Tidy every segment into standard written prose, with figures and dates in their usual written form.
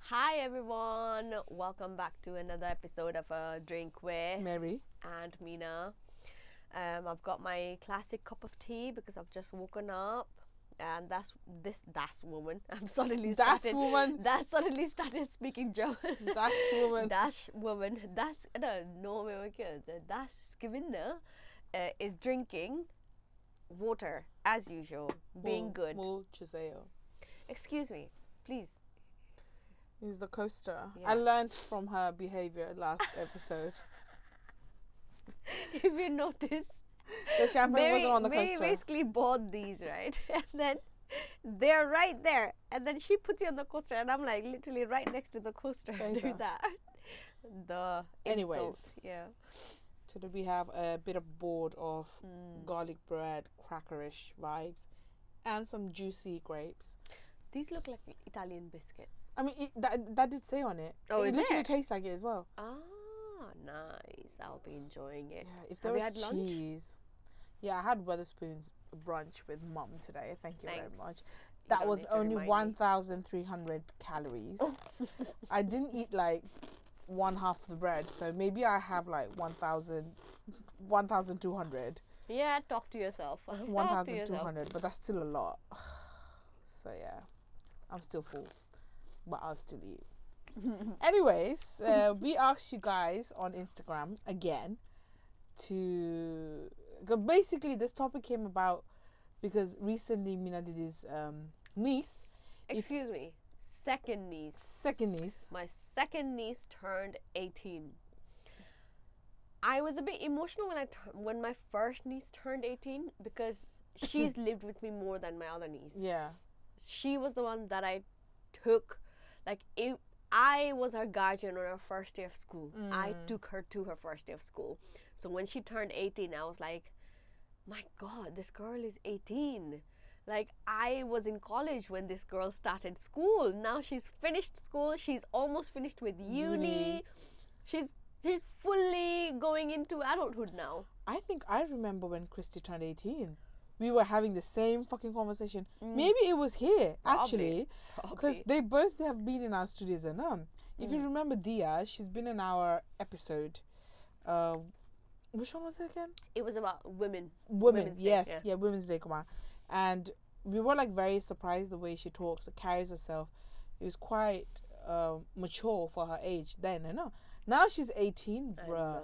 Hi everyone, welcome back to another episode of A Drink with Meri and Mina. I've got my classic cup of tea because I've just woken up, and that's woman. I'm suddenly That's started. woman. That suddenly started speaking German. That's woman. Dash woman. That's no That's kvinna is drinking water as usual, being good. Excuse me, please. He's the coaster. Yeah. I learned from her behavior last episode. If you notice, The champagne wasn't on the Meri coaster. basically bought these, right? And then they're right there. And then she puts it on the coaster, and I'm like literally right next to the coaster. Do that. The Anyways. insults, yeah. Today we have a bit of board of garlic bread, crackerish vibes, and some juicy grapes. These look like Italian biscuits. I mean, that did say on it. Oh, it is literally it? tastes like it as well. Ah, nice. I'll be enjoying it. Yeah, if there Have you was had lunch? cheese. Yeah, I had Weatherspoon's brunch with mum today. Thank you very Thanks. much. You That don't was need to only remind me. 1,300 calories. I didn't eat like one half of the bread, so maybe I have like 1,200. Yeah, talk to yourself. Talk to yourself. 1,200, but that's still a lot. So yeah, I'm still full, but I'll still eat. Anyways, we asked you guys on Instagram again to... Basically, this topic came about because recently Mina did his niece. Excuse me. Second niece. Second niece. My second niece turned 18. I was a bit emotional when my first niece turned 18 because she's lived with me more than my other niece. Yeah. She was the one that I took, I was her guardian on her first day of school. I took her to her first day of school. So when she turned 18, I was like, my God, this girl is 18. Like, I was in college when this girl started school. Now she's finished school. She's almost finished with uni. She's fully going into adulthood now. I think I remember when Christy turned 18. We were having the same fucking conversation. Maybe it was here, actually. Because they both have been in our studios. And if you remember Diya, she's been in our episode. Which one was it again? It was about women. Women's Day, yes. Yeah, Women's Day, come on. And we were like very surprised the way she talks, carries herself. It was quite mature for her age then. I know. Now she's 18, bruh.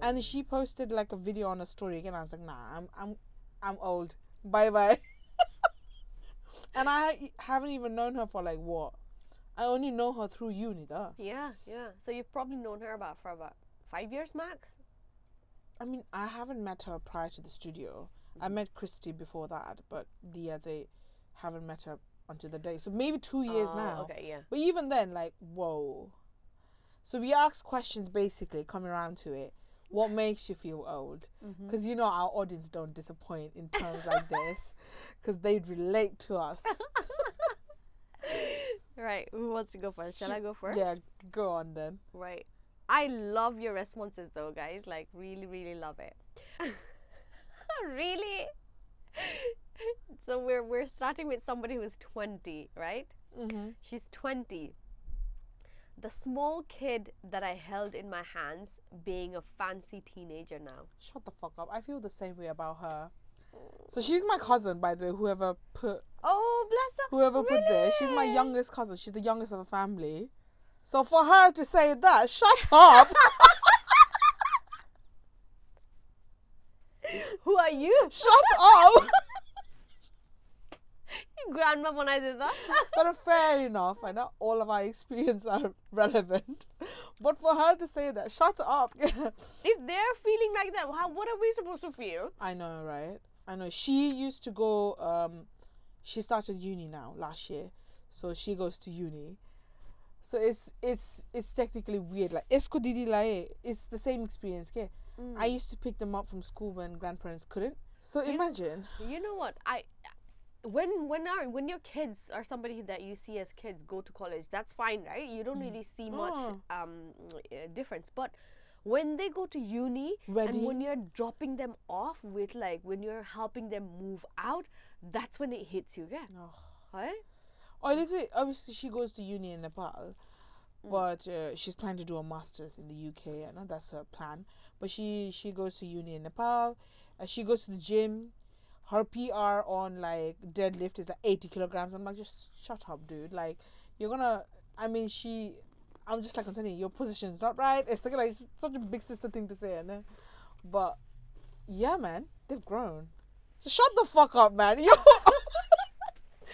And she posted like a video on her story again. I was like, nah, I'm old. Bye bye. And I haven't even known her for like what? I only know her through uni, though. Yeah. So you've probably known her for about 5 years max? I mean, I haven't met her prior to the studio. I met Christy before that, but Diya, haven't met her until the day. So maybe 2 years now. Okay, yeah. But even then, like, whoa. So we asked questions basically, coming around to it. What makes you feel old? Because our audience don't disappoint in terms like this, because they'd relate to us. Right, who wants to go first? Shall I go first? Yeah, go on then. Right. I love your responses though, guys. Like, really, really love it. Really? So we're starting with somebody who's 20, right? She's 20. The small kid that I held in my hands being a fancy teenager now. Shut the fuck up. I feel the same way about her. So she's my cousin, by the way, whoever put this. She's my youngest cousin. She's the youngest of the family. So for her to say that, shut up. Who are you? Shut up. Grandma banai deta. But fair enough. I know all of our experience are relevant. But for her to say that, shut up. If they're feeling like that, what are we supposed to feel? I know, right? I know. She used to go, she started uni now, last year. So she goes to uni. So it's technically weird. Like, esko didi laye, it's the same experience. Okay? I used to pick them up from school when grandparents couldn't. So imagine. You know what? When your kids or somebody that you see as kids go to college, that's fine, right? You don't really see much difference. But when they go to uni Ready. and when you're dropping them off with like when you're helping them move out, that's when it hits you again. Oh. Right? Oh, obviously she goes to uni in Nepal, but she's planning to do a master's in the UK. I know that's her plan. But she goes to uni in Nepal. She goes to the gym. Her PR on like deadlift is like 80 kilograms. I'm like, just shut up, dude. Like, you're gonna. I mean, I'm just like, I'm telling you, your position's not right. It's like such a big sister thing to say, no? But yeah, man, they've grown. So shut the fuck up, man.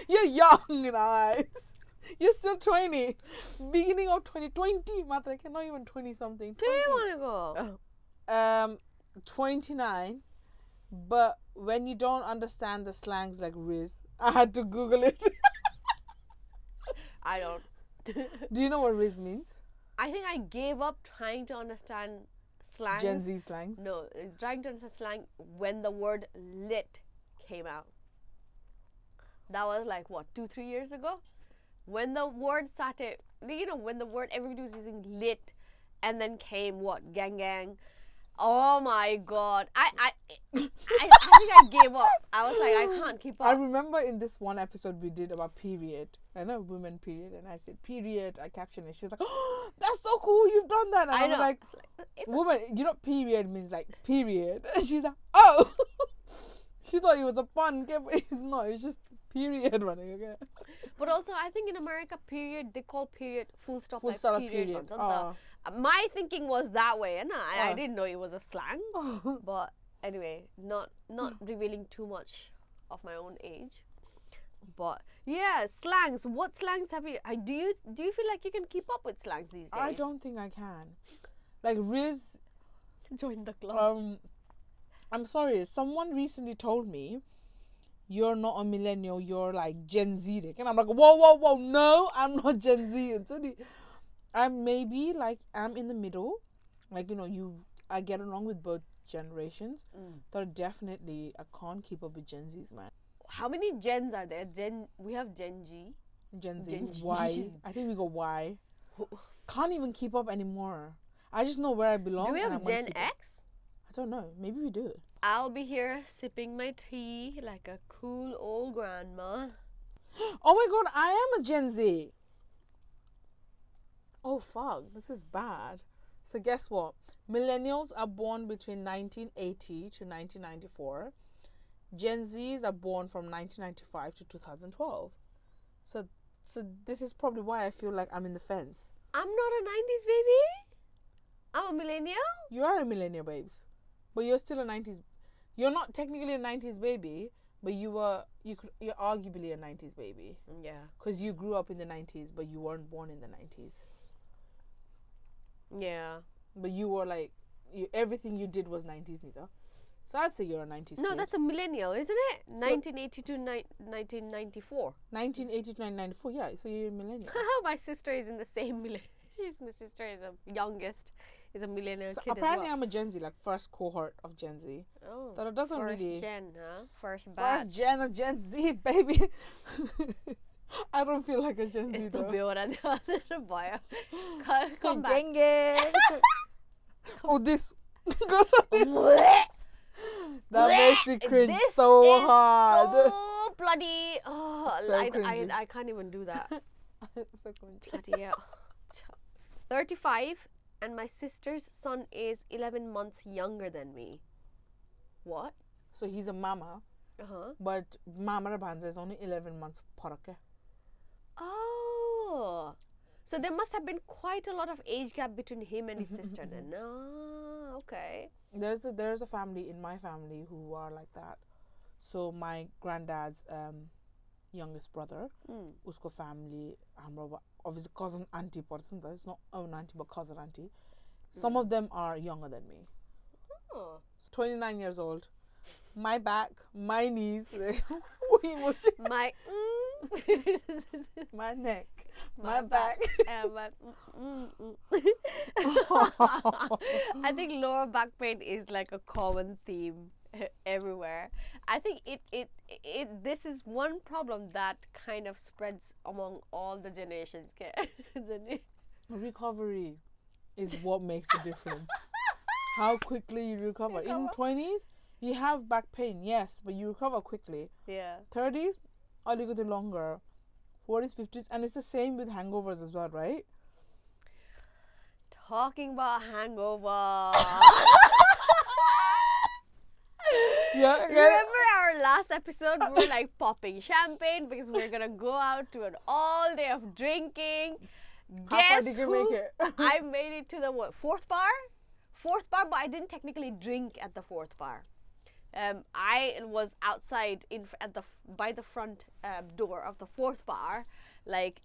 You're young in our eyes. You're still 20. Beginning of 2020, Mata, I cannot even 20 something. 20. Do you want to go? 29. But when you don't understand the slangs like Riz, I had to Google it. I don't. Do you know what Riz means? I think I gave up trying to understand slang. Gen Z slangs. No, trying to understand slang when the word lit came out. That was like what, 2-3 years ago? When the word started, when the word everybody was using lit, and then came what, gang gang. Oh my god, I think I gave up. I was like, I can't keep up. I remember in this one episode we did about period. I know women period, and I said period. I captioned it. She was like, "Oh, that's so cool! You've done that." And I was like, "Woman, period means like period." And she's like, "Oh." She thought it was a pun. It's not. It's just period running. Okay. But also, I think in America, period, they call period full stop. Full like stop period. period. My thinking was that way, and I didn't know it was a slang. But anyway, not revealing too much of my own age. But yeah, slangs. What slangs have you? Do you feel like you can keep up with slangs these days? I don't think I can. Like Riz, join the club. I'm sorry. Someone recently told me, "You're not a millennial. You're like Gen Z." And I'm like, whoa, no, I'm not Gen Z. I'm maybe like I'm in the middle. Like I get along with both generations. But definitely I can't keep up with Gen Zs, man. How many gens are there? We have Gen G. Gen Z. Y. I think we go Y. Can't even keep up anymore. I just know where I belong. Do we have Gen X? I don't know. Maybe we do. I'll be here sipping my tea like a cool old grandma. Oh my god, I am a Gen Z. Oh fuck, this is bad. So guess what? Millennials are born between 1980 to 1994. Gen Zs are born from 1995 to 2012. So this is probably why I feel like I'm in the fence. I'm not a 90s baby. I'm a millennial. You are a millennial, babes. But you're still a 90s. You're not technically a 90s baby, but you're arguably a 90s baby. Yeah. Because you grew up in the 90s, but you weren't born in the 90s. Yeah. But you were like, everything you did was 90s, neither. So I'd say you're a 90s No, kid. that's a millennial, isn't it? 1980 to 1994. 1980 to 1994, yeah. So you're a millennial. My sister is in the same millennial. My sister is a youngest, is a millennial So kid apparently as well. I'm a Gen Z, like first cohort of Gen Z. Oh, That it doesn't first really... gen, huh? First batch. First gen of Gen Z, baby. I don't feel like a Gen Z, though. Come back. Oh, this. That makes me cringe this so is hard. So bloody. Oh, So cringy. I can't even do that. So cringy. Bloody hell. 35, and my sister's son is 11 months younger than me. What? So he's a mama, but Mama Rabanza is only 11 months parake. Oh. So there must have been quite a lot of age gap between him and his sister then. Oh, okay. There's a family in my family who are like that. So my granddad's youngest brother, usko family, obviously cousin auntie person, it's not own auntie but cousin auntie. Some of them are younger than me. Oh. 29 years old. My back, my knees, My my neck, my back. I think lower back pain is like a common theme everywhere. I think this is one problem that kind of spreads among all the generations. Recovery is what makes the difference. how quickly you recover. In 20s, you have back pain, yes, but you recover quickly. Yeah. 30s, a little bit longer. 40s, 50s, and it's the same with hangovers as well, right? Talking about hangover. Yeah. Remember our last episode? We were like popping champagne because we were gonna go out to an all day of drinking. How far Guess did you who? make it? I made it to the fourth bar? Fourth bar, but I didn't technically drink at the fourth bar. I was outside by the front door of the fourth bar, like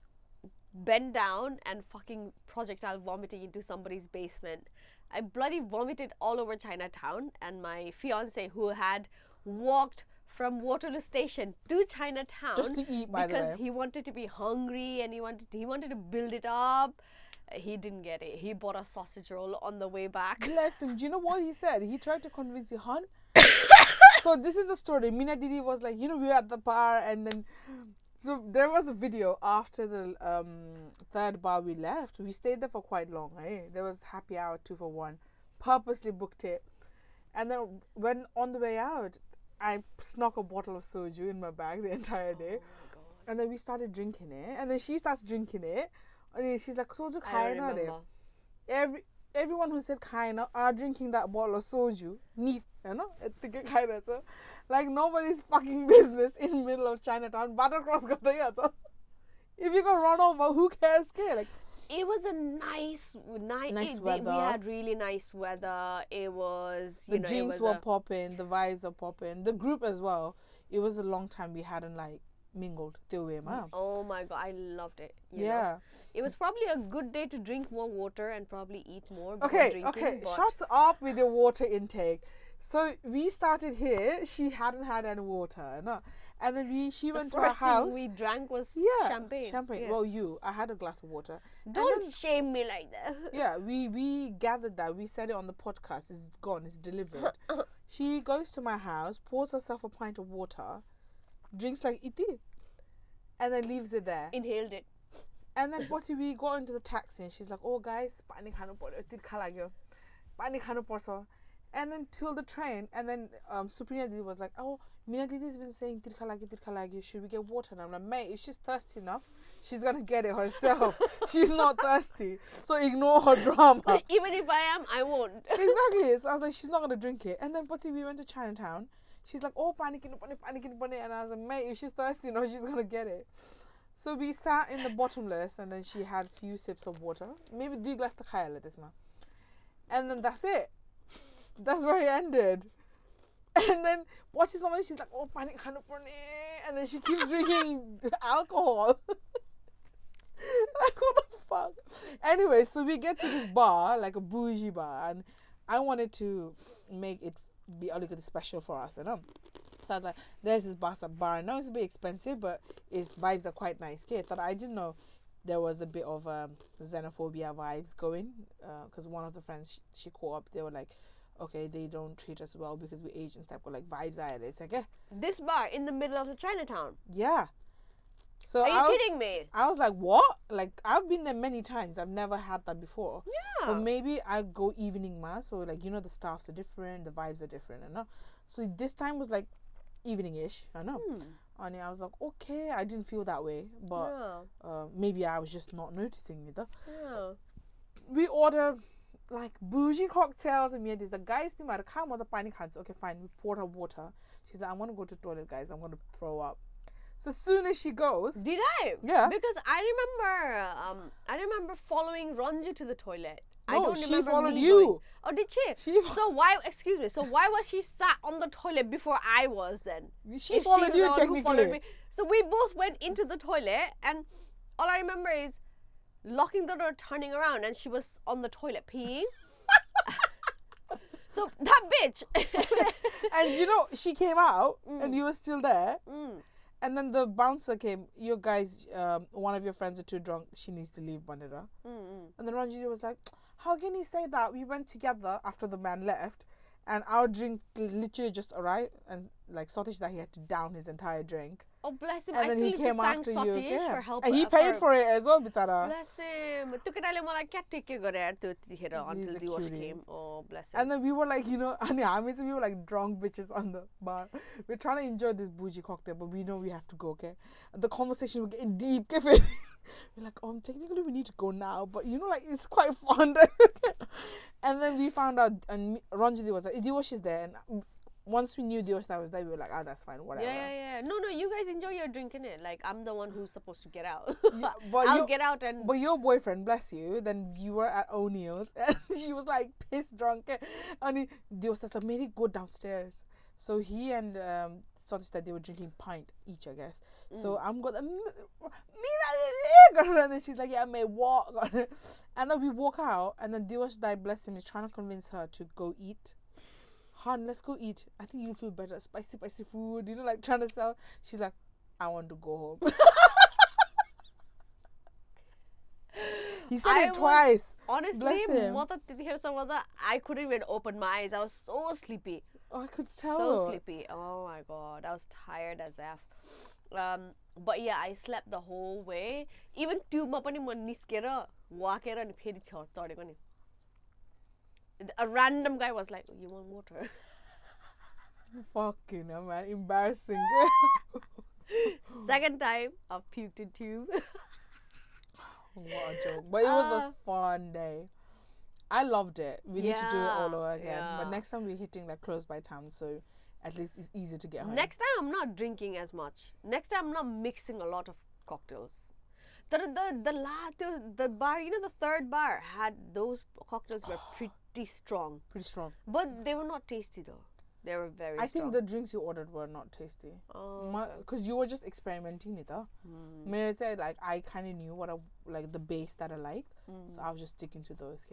bent down and fucking projectile vomiting into somebody's basement. I bloody vomited all over Chinatown, and my fiance, who had walked from Waterloo Station to Chinatown Just to eat, by the way, because he wanted to be hungry and he wanted to build it up. He didn't get it. He bought a sausage roll on the way back. Bless him. Do you know what he said? He tried to convince you, hon. So this is the story. Mina Didi was like, we were at the bar, and then so there was a video after the third bar we left. We stayed there for quite long. There was happy hour 2 for 1. Purposely booked it, and then when on the way out, I snuck a bottle of soju in my bag the entire day, and then we started drinking it, and then she starts drinking it, and then she's like, soju khai na re. Everyone who said kaina are drinking that bottle of soju neat, so like nobody's fucking business in the middle of Chinatown. Buttercross if you go run over, who cares? Like, it was a nice weather. We had really nice weather. It was the drinks were popping, the vibes are popping, the group as well. It was a long time we hadn't like mingled. Oh my god, I loved it. You yeah. know? It was probably a good day to drink more water and probably eat more. Okay, shut up with your water intake. So we started here. She hadn't had any water, no. And then she went to her house. We drank was champagne. Yeah. Well, I had a glass of water. Don't shame me like that. Yeah, we gathered that. We said it on the podcast. It's gone. It's delivered. She goes to my house, pours herself a pint of water, drinks like iti, and then leaves it there. Inhaled it. And then we got into the taxi, and she's like, "Oh guys, pani khanu porcho." And then till the train, and then Supriya Didi was like, "Oh, Mina Didi's been saying tirka lagi, should we get water?" And I'm like, "Mate, if she's thirsty enough, she's gonna get it herself. She's not thirsty, so ignore her drama." Even if I am, I won't. Exactly. So I was like, she's not gonna drink it. And then we went to Chinatown. She's like, "Oh, pani kinu pani," and I was like, "Mate, if she's thirsty enough, she's gonna get it." So we sat in the bottomless, and then she had a few sips of water, maybe 2 glass to khaya le this ma, and then that's it. That's where it ended. And then watching someone, she's like, "Oh, pani khanu porne," and then she keeps drinking alcohol. Like, what the fuck? Anyway, so we get to this bar, like a bougie bar, and I wanted to make it be a little special for us, So I was like, there's this bar. I know it's a bit expensive, but its vibes are quite nice. But I didn't know there was a bit of xenophobia vibes going, because one of the friends she caught up, they were like, okay, they don't treat us well because we're Asians type of like vibes. It's like, This bar in the middle of the Chinatown. Yeah. So are you kidding me? I was like, what? Like, I've been there many times. I've never had that before. Yeah. But maybe I go evening mass, so like, the staffs are different, the vibes are different, So this time was like evening-ish, And I was like, okay, I didn't feel that way, but maybe I was just not noticing either. Yeah. We ordered like bougie cocktails, and there's the guys team at come with the pani cans. Okay, fine. We poured her water. She's like, "I'm gonna go to the toilet, guys. I'm gonna throw up." So as soon as she goes, did I? Yeah. Because I remember following Ranju to the toilet. No, I don't she remember followed me you. Going. Oh, did she? So why? Excuse me. So why was she sat on the toilet before I was then? She followed you technically. Followed me. So we both went into the toilet, and all I remember is locking the door, turning around, and she was on the toilet peeing. So that bitch. And she came out, and you were still there. And then the bouncer came. You guys, one of your friends are too drunk. She needs to leave Banira. And then Ranjini was like, "How can he say that? We went together after the man left, And our drink literally just arrived, and like Satish that he had to down his entire drink. Oh, bless him. And I then still he need to came thank after you Satish again. for help. And he paid for it as well, bitara. Bless him. त्यो केटाले मलाई क्या टेके गरे यार त्यतिखेर He's until a the wash cutie. came. Oh, bless him. And then we were like, you know, and yeah, I mean, we were like drunk bitches on the bar. We're trying to enjoy this bougie cocktail, but we know we have to go, okay? And the conversation was getting deep. We're like, technically we need to go now, but you know, like, it's quite fun. And then we found out, and Ranjali was like, Diyosh is there, and once we knew Diyosh that was there, we were like, that's fine, whatever. Yeah. No, you guys enjoy your drink, innit? Like, I'm the one who's supposed to get out. Yeah, but I'll get out and... But your boyfriend, bless you, then you were at O'Neill's, and she was like pissed drunk, and Diyosh was like, Meri, go downstairs. So he and Satish that they were drinking pint each, I guess. So I'm going, Mina, and then she's like, yeah, I may walk. And then we walk out, and then Diyosh, bless him, is trying to convince her to go eat. Han, let's go eat. I think you'll feel better. Spicy food, you know, like trying to sell. She's like, I want to go home. He said it twice. Honestly, I couldn't even open my eyes. I was so sleepy. Oh, I could tell. So sleepy. Oh my god, I was tired as F. But yeah, I slept the whole way. Even tube ma pani ma niskera walkera ani feri chadeko ni. A random guy was like, you want water? Fucking hell, man. Embarrassing. Second time, I've puked in tube. What a joke. But it was a fun day. I loved it. We need to do it all over again. Yeah. But next time we're hitting like close by town, so at least it's easy to get home. Next time, I'm not drinking as much. Next time, I'm not mixing a lot of cocktails. The bar, you know, the third bar had those cocktails were pretty strong. Pretty strong. But they were not tasty though. They were very strong. I think the drinks you ordered were not tasty. Oh, because you were just experimenting with it. Meri said like I kind of knew what I like the base that I liked, so I was just sticking to those.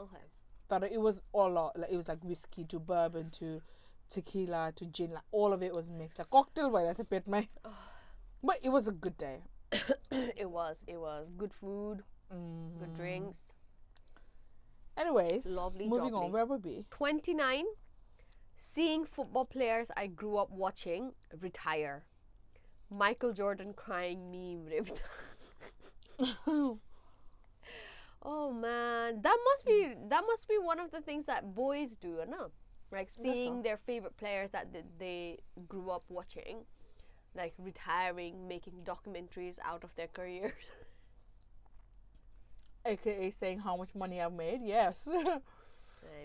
Okay. But it was all lot. Like it was like whiskey to bourbon to tequila to gin. Like all of it was mixed. Like cocktail by that bit, man. But it was a good day. It was good food, good drinks. Anyways, lovely. Moving on, where would we? 29. Seeing football players I grew up watching retire. Michael Jordan crying meme. Oh man, that must be one of the things that boys do, no? Like seeing their favorite players that they grew up watching, like retiring, making documentaries out of their careers. AKA saying how much money I've made. Yes. I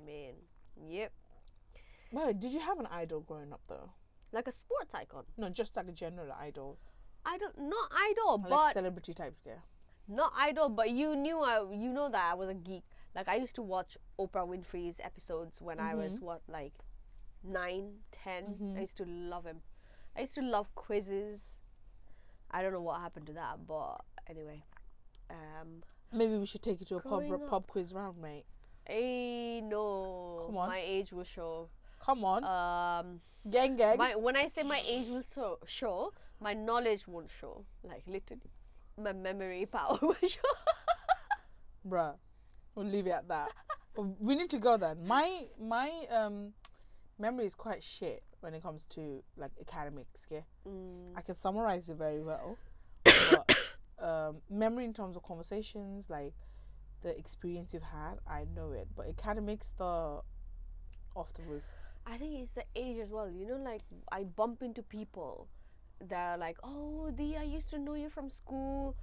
mean, yep. Well, did you have an idol growing up though? Like a sports icon? No, just like a general idol. Not idol, like but celebrity type scare. Not idol, but you know that I was a geek. Like I used to watch Oprah Winfrey's episodes when I was like 9, 10. I used to love him. I used to love quizzes. I don't know what happened to that, but anyway. Maybe we should take you to a pub quiz round, mate. Hey, no. Come on. My age will show. Come on. Gang. When I say my age will show, my knowledge won't show. Like literally, my memory power will show. Bruh, we'll leave it at that. We need to go then. My memory is quite shit when it comes to like academics. Yeah, I can summarize it very well, but memory in terms of conversations, like the experience you've had, I know it. But academics, the off the roof. I think it's the age as well. You know, like I bump into people that are like, "Oh, Diya, I used to know you from school,"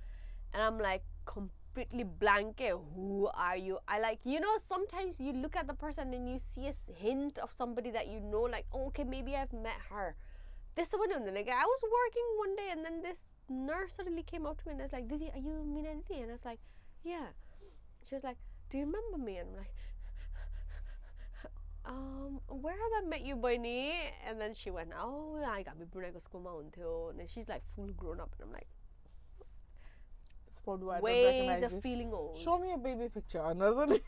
and I'm like completely blank. Who are you? I like, you know, sometimes you look at the person and you see a hint of somebody that you know, like, oh, okay, maybe I've met her. This the one. Like I was working one day and then this nurse suddenly came up to me and was like, "Didi, are you Mina Didi?" And I was like, "Yeah." She was like, "Do you remember me?" And I'm like, where have I met you, Boyni? And then she went, "Oh, I got me Brunei school mountain." And she's like full grown up, and I'm like, that's probably why I don't ways recognize of you. feeling old. Show me a baby picture, doesn't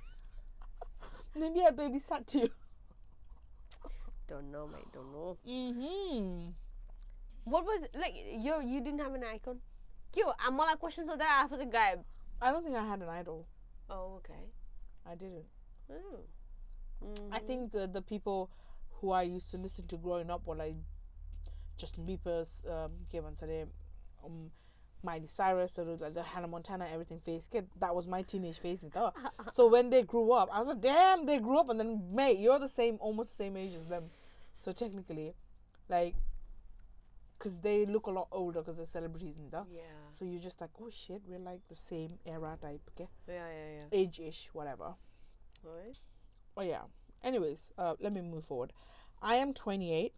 maybe I babysat you. Don't know, mate. Don't know. What was like? You didn't have an icon? I'm all like questions so that I was a guy. I don't think I had an idol. Oh, okay. I didn't. Oh. I think the people who I used to listen to growing up were like Justin Bieber's Miley Cyrus, so like the Hannah Montana, everything phase. That was my teenage phase. So when they grew up, I was like, damn, they grew up, and then mate, you're almost the same age as them. So technically, like, because they look a lot older because they're celebrities and that. Yeah. So you're just like, oh shit, we're like the same era type, okay? Yeah. Age-ish, whatever. Alright. Oh yeah. Anyways, let me move forward. I am 28,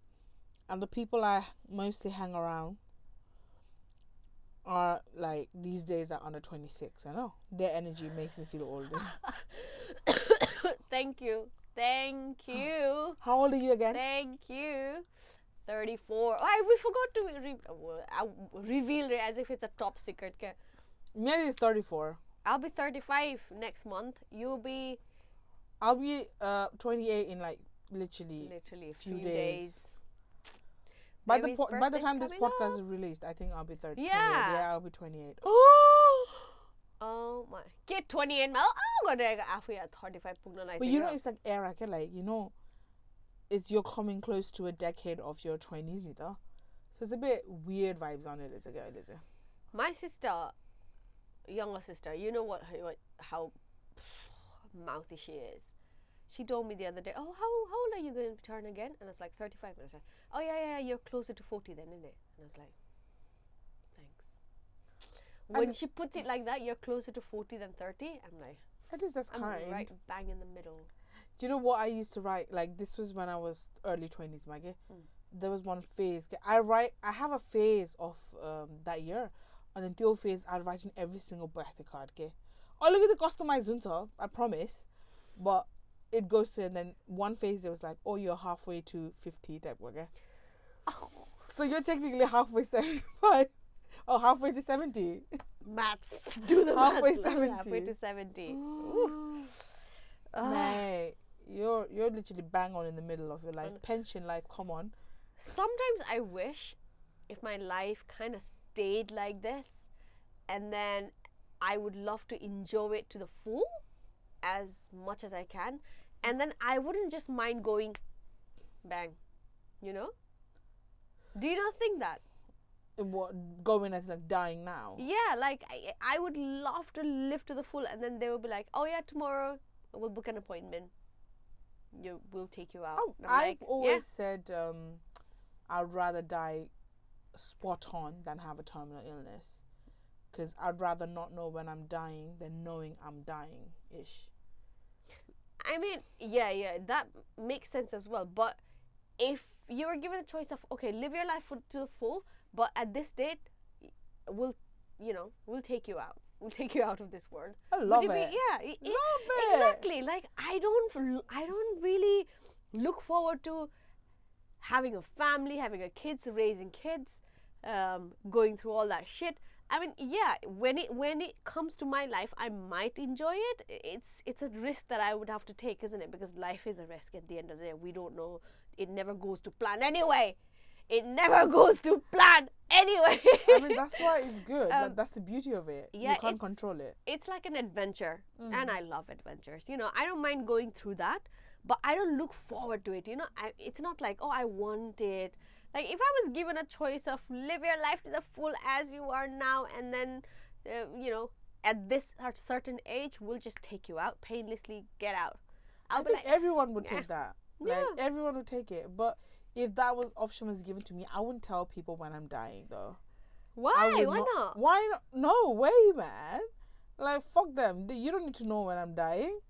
and the people I mostly hang around are like these days are under 26. I know their energy makes me feel older. Thank you. How old are you again? Thank you. 34. Oh, we forgot to reveal it as if it's a top secret. Meri is 34. I'll be 35 next month. You'll be. I'll be 28 in like literally a few days. By the time this podcast is released, I think I'll be 30. Yeah, I'll be 28. Oh my. Get 28 now. Oh, God, after 35. But you know, it's like era, like, you know, it's you're coming close to a decade of your 20s, so it's a bit weird vibes on it. It's a girl, is it? My sister, younger sister, you know how mouthy she is. She told me the other day, oh, how old are you going to turn again? And I was like, 35. And I was like, oh, yeah, you're closer to 40 then, isn't it? And I was like, thanks. When she puts it like that, you're closer to 40 than 30, I'm like, that's kind. I'm right bang in the middle. Do you know what I used to write? Like, this was when I was early 20s, Maggie. There was one phase. I have a phase of that year. And then the phase, I'd write in every single birthday card, okay? Oh, look at the customized hunter, I promise. But it goes to, and then one phase, it was like, oh, you're halfway to 50 type, okay? Oh. So you're technically halfway 75. Oh, halfway to 70. Maths. Do the halfway maths. 70. Halfway to 70. Mate, you're literally bang on in the middle of your life. Pension life, come on. Sometimes I wish if my life kind of stayed like this, and then I would love to enjoy it to the full as much as I can, and then I wouldn't just mind going bang, you know? Do you not think that? What, going as like dying now? Yeah, like I would love to live to the full, and then they will be like, oh yeah, tomorrow we'll book an appointment. We'll take you out. Oh, I've always said I'd rather die spot on than have a terminal illness, because I'd rather not know when I'm dying than knowing I'm dying-ish. I mean, yeah, that makes sense as well. But if you were given a choice of, okay, live your life to the full, but at this date, we'll take you out. We'll take you out of this world. I love it. Yeah, love it. Exactly. Like I don't really look forward to having a family, having a kids, raising kids, going through all that shit. I mean, yeah, when it comes to my life, I might enjoy it. It's a risk that I would have to take, isn't it? Because life is a risk at the end of the day. We don't know. It never goes to plan anyway. It never goes to plan anyway. I mean, that's why it's good. That's the beauty of it. Yeah, you can't control it. It's like an adventure, and I love adventures. You know, I don't mind going through that, but I don't look forward to it. You know, it's not like, oh, I want it. Like, if I was given a choice of live your life to the full as you are now, and then, at this certain age, we'll just take you out, painlessly get out. I think everyone would take that. Like, everyone would take it. But if that option was given to me, I wouldn't tell people when I'm dying, though. Why? Why not? Why not? No way, man. Like, fuck them. You don't need to know when I'm dying.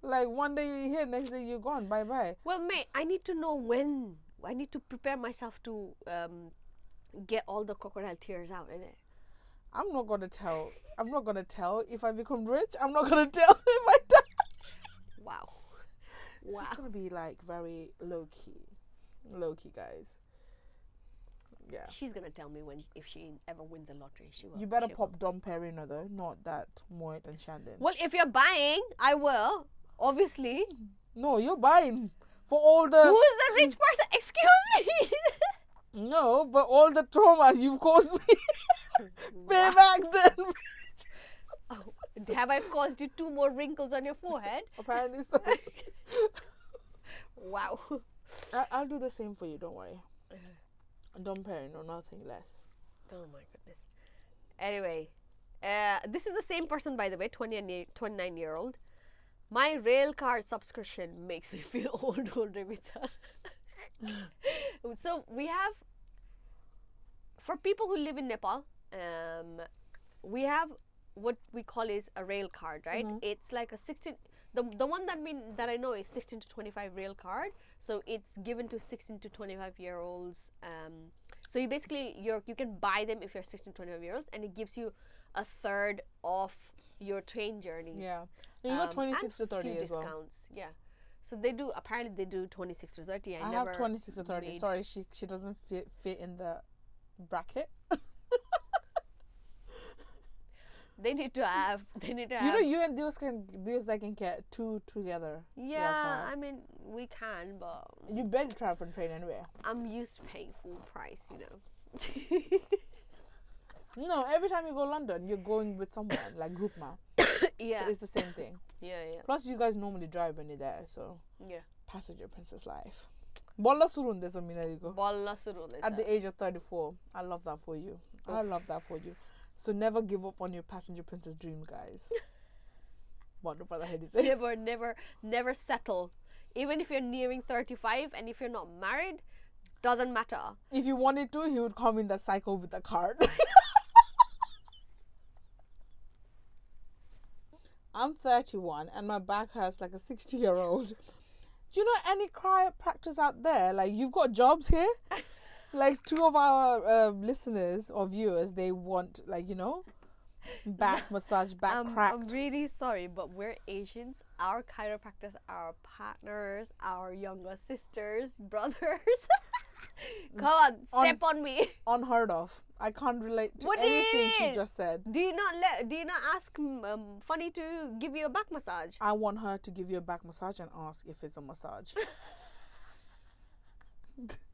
Like, one day you're here, next day you're gone. Bye-bye. Well, mate, I need to know when. I need to prepare myself to get all the crocodile tears out, innit? I'm not going to tell. I'm not going to tell if I become rich. I'm not going to tell if I die. Wow. It's just going to be, like, very low-key. Low-key, guys. Yeah. She's going to tell me if she ever wins a lottery. She will. You better pop Dom Perino, though. Not that Moet and Shandon. Well, if you're buying, I will. Obviously. No, you're buying. For all the... Who is the rich person? Excuse me. No, but all the traumas you've caused me. Pay back then. Oh, have I caused you 2 more wrinkles on your forehead? Apparently so. Wow. I'll do the same for you. Don't worry. Don't parent or nothing less. Oh my goodness. Anyway, this is the same person, by the way, 29-year-old. My rail card subscription makes me feel old, Revita. So we have, for people who live in Nepal, we have what we call is a rail card, right? It's like a 16. The one that I know is 16 to 25 rail card. So it's given to 16 to 25-year-olds. So you basically you can buy them if you're 16 to 25-year-olds, and it gives you a third of your train journeys. Yeah, and you got 26 to 30 as well. Discounts. Yeah. So they do. Apparently, they do 26 to 30. I have 26 to 30. Sorry, she doesn't fit in the bracket. They need to have. You know, you and those can get two together. Yeah, I mean we can, but you better travel and train anyway. I'm used to paying full price, you know. No, every time you go to London, you're going with someone like group ma. Yeah, so it's the same thing. Yeah. Plus, you guys normally drive when you're there, so yeah. Passenger princess life. Bolla surunde so Mina you go. Bolla surunde. At the age of 34, I love that for you. Oof. I love that for you. So never give up on your passenger princess dream, guys. Never settle. Even if you're nearing 35 and if you're not married, doesn't matter. If you wanted to, he would come in the cycle with a card. I'm 31 and my back hurts like a 60-year-old. Do you know any chiropractors out there? Like, you've got jobs here? Like, 2 of our listeners or viewers, they want, like, you know, back massage, back cracked. I'm really sorry, but we're Asians. Our chiropractors are our partners, our younger sisters, brothers. Come on, step on me. Unheard of. I can't relate to anything she just said. Do you not ask Funny to give you a back massage? I want her to give you a back massage and ask if it's a massage.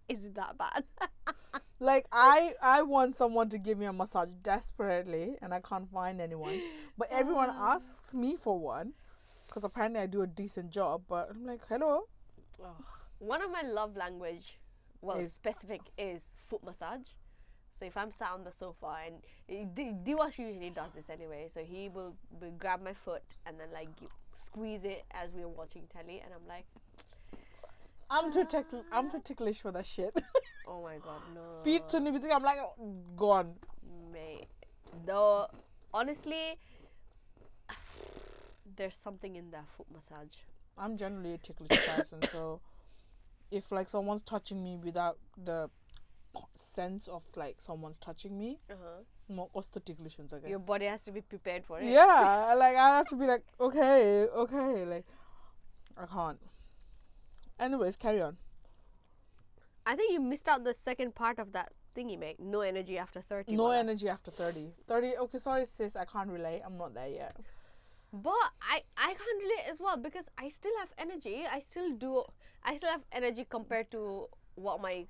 Is it that bad? Like, I want someone to give me a massage desperately, and I can't find anyone. But everyone asks me for one, because apparently I do a decent job. But I'm like, hello. Oh. One of my love language, specific, is foot massage. So if I'm sat on the sofa, and Diya usually does this anyway, so he will grab my foot and then like squeeze it as we're watching telly, and I'm like, I'm too ticklish for that shit. Oh my god, no. Feet to me, I'm like, gone. Mate, though, honestly, there's something in that foot massage. I'm generally a ticklish person, so if like someone's touching me without the sense of like someone's touching me, not also ticklish ones, I guess. Your body has to be prepared for it. Yeah, like I have to be like, okay, like I can't. Anyways, carry on. I think you missed out the second part of that thingy, mate. No energy after 30. No energy after 30. 30, okay, sorry sis, I can't relate. I'm not there yet. But I can't relate as well, because I still have energy. I still have energy compared to what my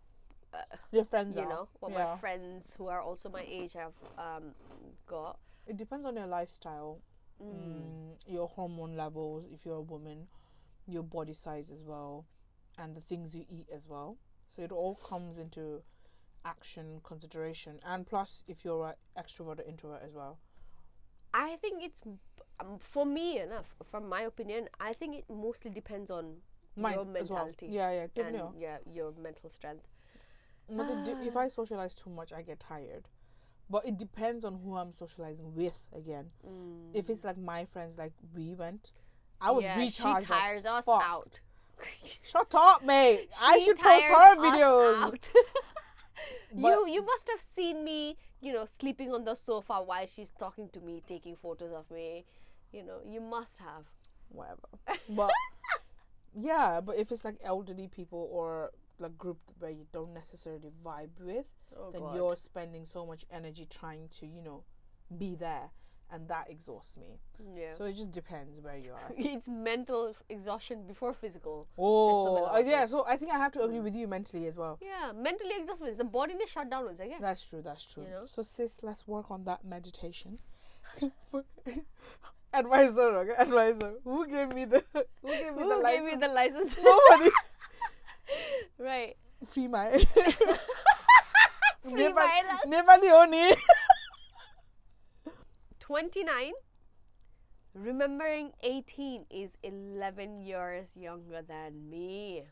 your friends my friends who are also my age have got. It depends on your lifestyle, your hormone levels, if you're a woman, your body size as well, and the things you eat as well. So it all comes into action consideration, and plus if you're an extrovert or introvert as well. I think it's for me, enough from my opinion, I think it mostly depends on your mentality. Well. Yeah, your mental strength. If I socialize too much, I get tired. But it depends on who I'm socializing with again. If it's like my friends, like we went, I was recharged. She tires us out. Shut up, mate. I should post her videos. You must have seen me, sleeping on the sofa while she's talking to me, taking photos of me. You must have. Whatever. But yeah, but if it's like elderly people or like group where you don't necessarily vibe with, then you're spending so much energy trying to, be there, and that exhausts me. Yeah. So it just depends where you are. It's mental exhaustion before physical. Oh, yeah. So I think I have to agree with you mentally as well. Yeah, mentally exhausted. The body is shut down once again. That's true. So sis, let's work on that meditation. Advisor. Who gave me the license? Nobody. Right. Free my. Free my Nepali only. 29. Remembering 18 is 11 years younger than me.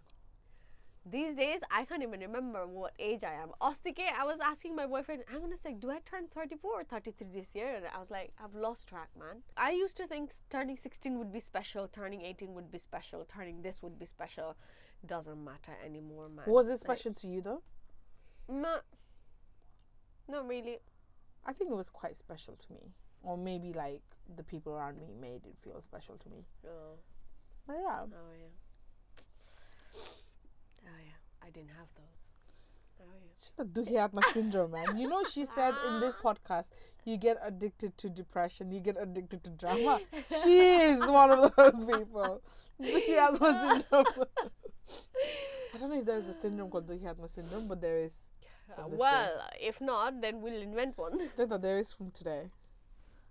These days, I can't even remember what age I am. Ostike, I was asking my boyfriend, I'm gonna say, do I turn 34 or 33 this year? And I was like, I've lost track, man. I used to think turning 16 would be special, turning 18 would be special, turning this would be special. Doesn't matter anymore, man. Was it special to you though? Not really. I think it was quite special to me. Or maybe like the people around me made it feel special to me. Oh. But yeah. Oh, yeah. Oh, yeah. I didn't have those. Oh, yeah. She's a Duhyatma syndrome, man. You know, she said in this podcast, you get addicted to depression, you get addicted to drama. She is one of those people. Duhyatma syndrome. I don't know if there is a syndrome called Duhyatma syndrome, but there is. Well, if not, then we'll invent one. There is from today.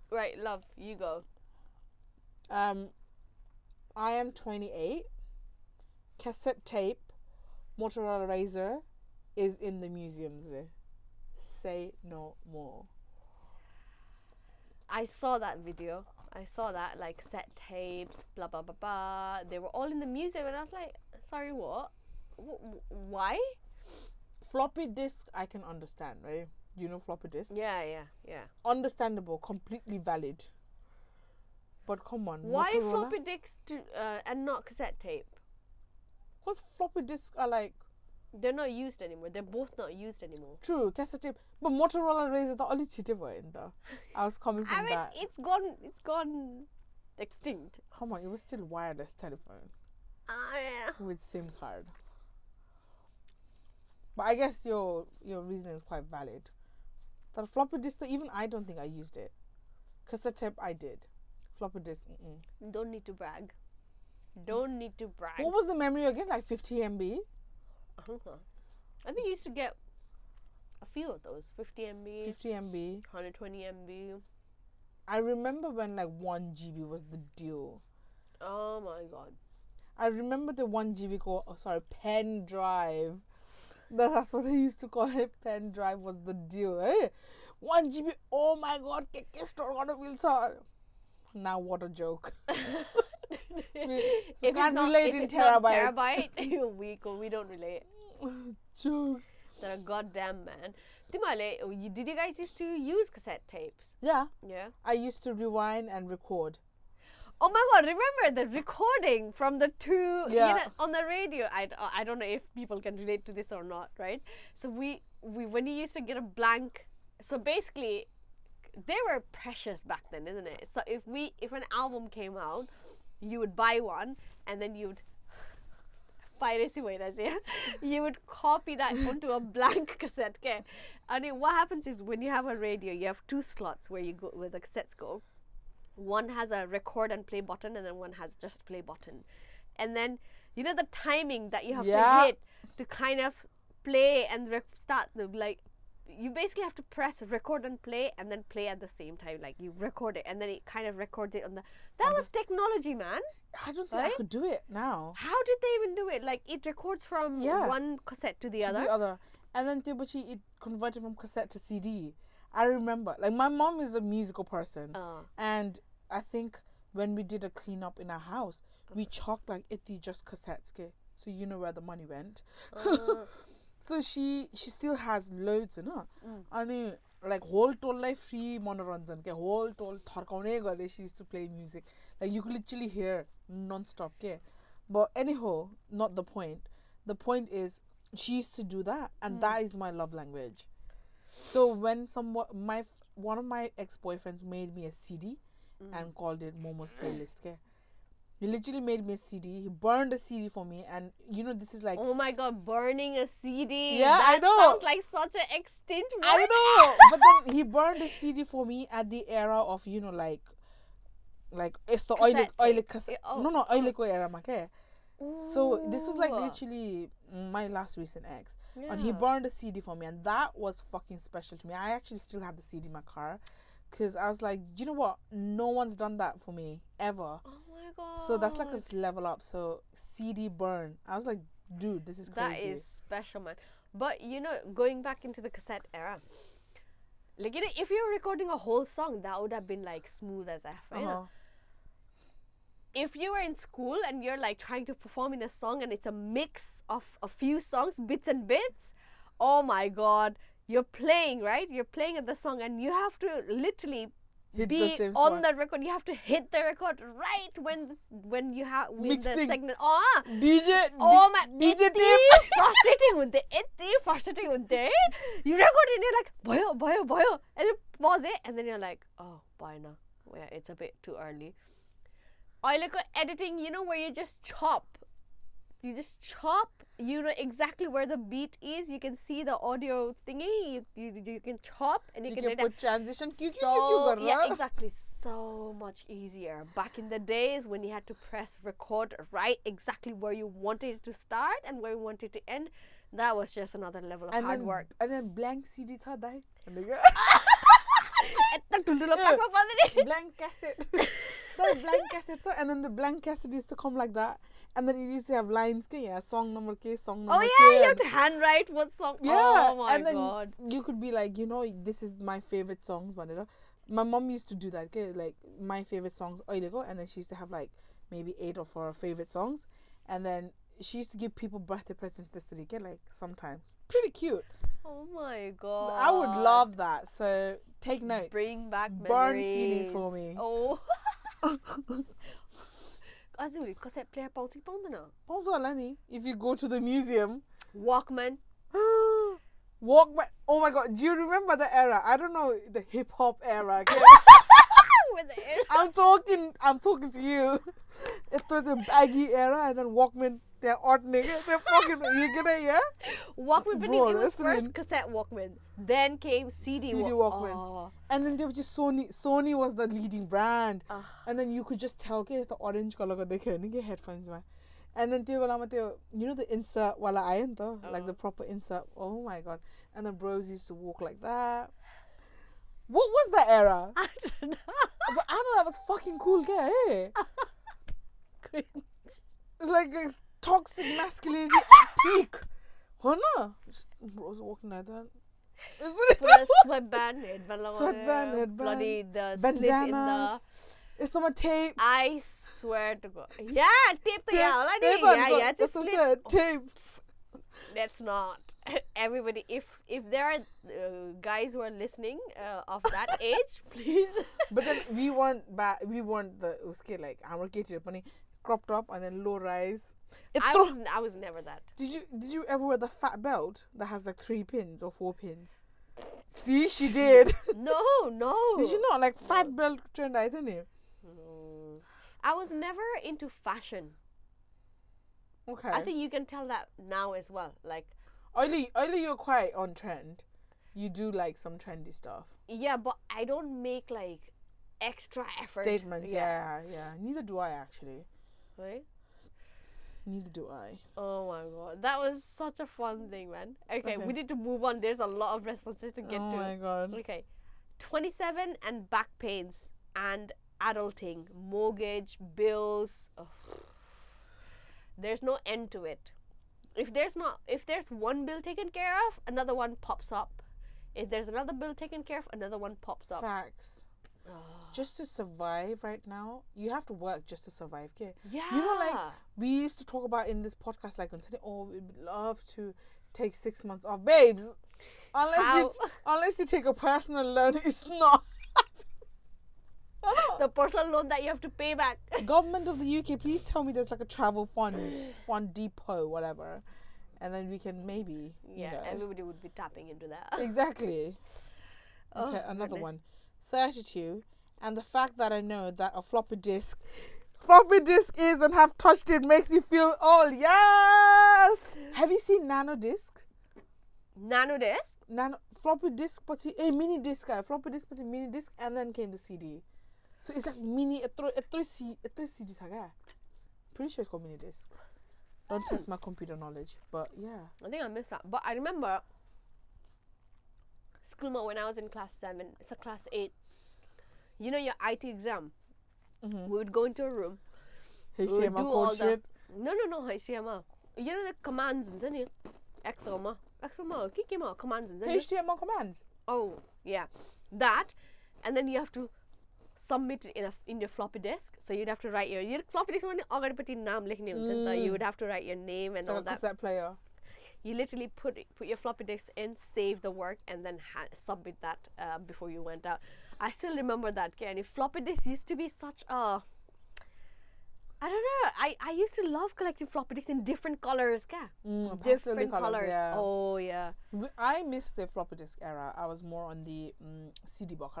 Right, love, you go. I am 28. Cassette tape, Motorola Razr is in the museums there. Say no more. I saw that video. I saw that, like, cassette tapes, blah, blah, blah, blah. They were all in the museum, and I was like, sorry, what? Why? Floppy disk, I can understand, right? You know floppy disk? Yeah. Understandable, completely valid. But come on, why Motorola? floppy disks and not cassette tape? Because floppy disks are like... They're not used anymore. They're both not used anymore. True, cassette tape. But Motorola Razr, the only cheated were in there. I was coming from that. It's gone extinct. Come on, it was still wireless telephone. Yeah. With SIM card. But I guess your reasoning is quite valid. That floppy disk, even I don't think I used it. Cassette tape, I did. Floppy disk, Don't need to brag. Don't need to brag. What was the memory again? Like 50 MB? I think you used to get a few of those. 50 MB. 50 MB. 120 MB. I remember when like 1 GB was the deal. Oh my god. I remember the 1 GB pen drive. That's what they used to call it. Pen drive was the deal. Hey, 1 GB. Oh my god. Now what a joke. If can't it's relate if in it's not terabytes. terabyte, we don't relate. Jokes. They're a goddamn man. Did you guys used to use cassette tapes? Yeah. Yeah. I used to rewind and record. Oh my god, remember the recording from the two, on the radio. I don't know if people can relate to this or not, right? So we when you used to get a blank, so basically they were precious back then, isn't it? So if an album came out, you would buy one and then you would you would copy that onto a blank cassette. Okay? And what happens is when you have a radio, you have two slots where the cassettes go. One has a record and play button, and then one has just play button. And then you know the timing that you have to hit to kind of play and start you basically have to press record and play, and then play at the same time. Like you record it, and then it kind of records it on the. That was technology, man. I don't think I could do it now. How did they even do it? Like it records from one cassette to the other. And then it converted from cassette to CD. I remember, like my mom is a musical person, and I think when we did a cleanup in our house, we chalked like iti just cassettes, okay? So you know where the money went. So she still has loads, you know. I mean, like whole told like free monoranjan, okay? Whole told tharkaune gare she used to play music. Like you could literally hear non-stop, okay? But anyhow, not the point. The point is she used to do that, and that is my love language. So when one of my ex-boyfriends made me a CD and called it Momo's Playlist, okay? He literally made me a CD. He burned a CD for me, and you know this is like... Oh my god, burning a CD. Yeah, that I know. Sounds like such an extinct word. I know. But then he burned a CD for me at the era of, you know, like it's the oil cassette. No, oil era, okay? So this was like literally my last recent ex. Yeah. And he burned a CD for me, and that was fucking special to me. I actually still have the CD in my car, because I was like, you know what? No one's done that for me, ever. Oh my god. So that's like this level up. So CD burn. I was like, dude, this is crazy. That is special, man. But you know, going back into the cassette era, like, you know, if you were recording a whole song, that would have been like smooth as F. You know? If you were in school and you're like trying to perform in a song and it's a mix of a few songs, bits and bits, oh my god, you're playing, right? You're playing at the song and you have to literally be on the record. You have to hit the record right when you have with the segment. DJ. Oh my, DJ frustrating with it. You record and you're like, boyo, and you pause it and then you're like, oh, bye now. Yeah, it's a bit too early. Or like editing, you know, where you just chop. You know exactly where the beat is. You can see the audio thingy. You can chop and you can put transition. Yeah, exactly. So much easier. Back in the days when you had to press record right exactly where you wanted it to start and where you wanted it to end, that was just another level of hard work. And then blank CDs had that. Blank cassette. That blank cassette, and then the blank cassette used to come like that, and then it used to have lines, song number K. Oh yeah, you have to handwrite what song. Yeah, oh my and then god. You could be like, you know, this is my favorite songs, my mom used to do that, like my favorite songs, and then she used to have like maybe 8 of her favorite songs, and then she used to give people birthday presents this week, like sometimes. Pretty cute. Oh my god. I would love that. So take notes. Bring back memories. Burn CDs for me. Oh. Cassette player paउँछ if you go to the museum. Walkman. Walkman. Oh my god, do you remember the era? I don't know, the hip hop era. Okay? I'm talking to you. It's the baggy era and then Walkman. They're ordinary. They're fucking. You get it, yeah? Walkman, it was first cassette Walkman. Then came CD Walkman. Oh. And then there was just Sony. Sony was the leading brand. And then you could just tell, okay, the orange color they can get headphones, man. And then you know the insert wala ayan though, like the proper insert. Oh my god. And then bros used to walk like that. What was that era? I don't know. But I thought that was fucking cool, hey? Cringe. It's like toxic masculinity at peak. Oh no, just bros walking like that. Sweatband, headband, bloody the bandanas. slit in the. It's not a tape. I swear to God. Yeah, tape. Yeah, it's a slit. Tape. That's not. Everybody, if there are guys who are listening of that age, please. But then we weren't the uske like I'm cropped up and then low rise. I was never that. Did you ever wear the fat belt that has like 3 pins or 4 pins? See, she did. No. Did you not like fat belt trend? I didn't. No. I was never into fashion. Okay. I think you can tell that now as well. Like, Oily, you're quite on trend. You do like some trendy stuff. Yeah, but I don't make like extra effort. Statements, yeah. Neither do I actually. Right? Neither do I. Oh my god, that was such a fun thing, man. Okay, we need to move on. There's a lot of responses to get to. Oh my god. Okay, 27 and back pains and adulting, mortgage, bills. Ugh. There's no end to it. If there's one bill taken care of, another one pops up. If there's another bill taken care of, another one pops up. Facts. Just to survive right now, you have to work just to survive. Okay? Yeah. You know, like we used to talk about in this podcast, like on Sunday, we'd love to take 6 months off, babes. Unless you take a personal loan, it's not. The personal loan that you have to pay back. Government of the UK, please tell me there's like a travel fund depot, whatever, and then we can maybe. Everybody would be tapping into that. Exactly. Okay, another one. 32, and the fact that I know that a floppy disk is and have touched it makes you feel old. Yes. Have you seen nano disc? Floppy disk, but mini disc. Floppy disk, but mini disc, and then came the CD. So it's like mini. CD saga. Pretty sure it's called mini disc. Don't test my computer knowledge, but yeah. I think I missed that, but I remember school when I was in class 7. It's a class 8. You know your IT exam. We would go into a room. HTML code shit. No HTML. you know the commands, isn't it? Excel kikima commands, isn't it? HTML commands. Oh yeah, that, and then you have to submit it in your floppy disk. So you'd have to write your floppy disk. You would have to write your name and So all a that. cassette player. You literally put your floppy disk in, save the work, and then submit that before you went out. I still remember that. And if floppy disk used to be such a, I don't know. I used to love collecting floppy disks in different colors. Different colors. Yeah. Oh yeah. I missed the floppy disk era. I was more on the CD box.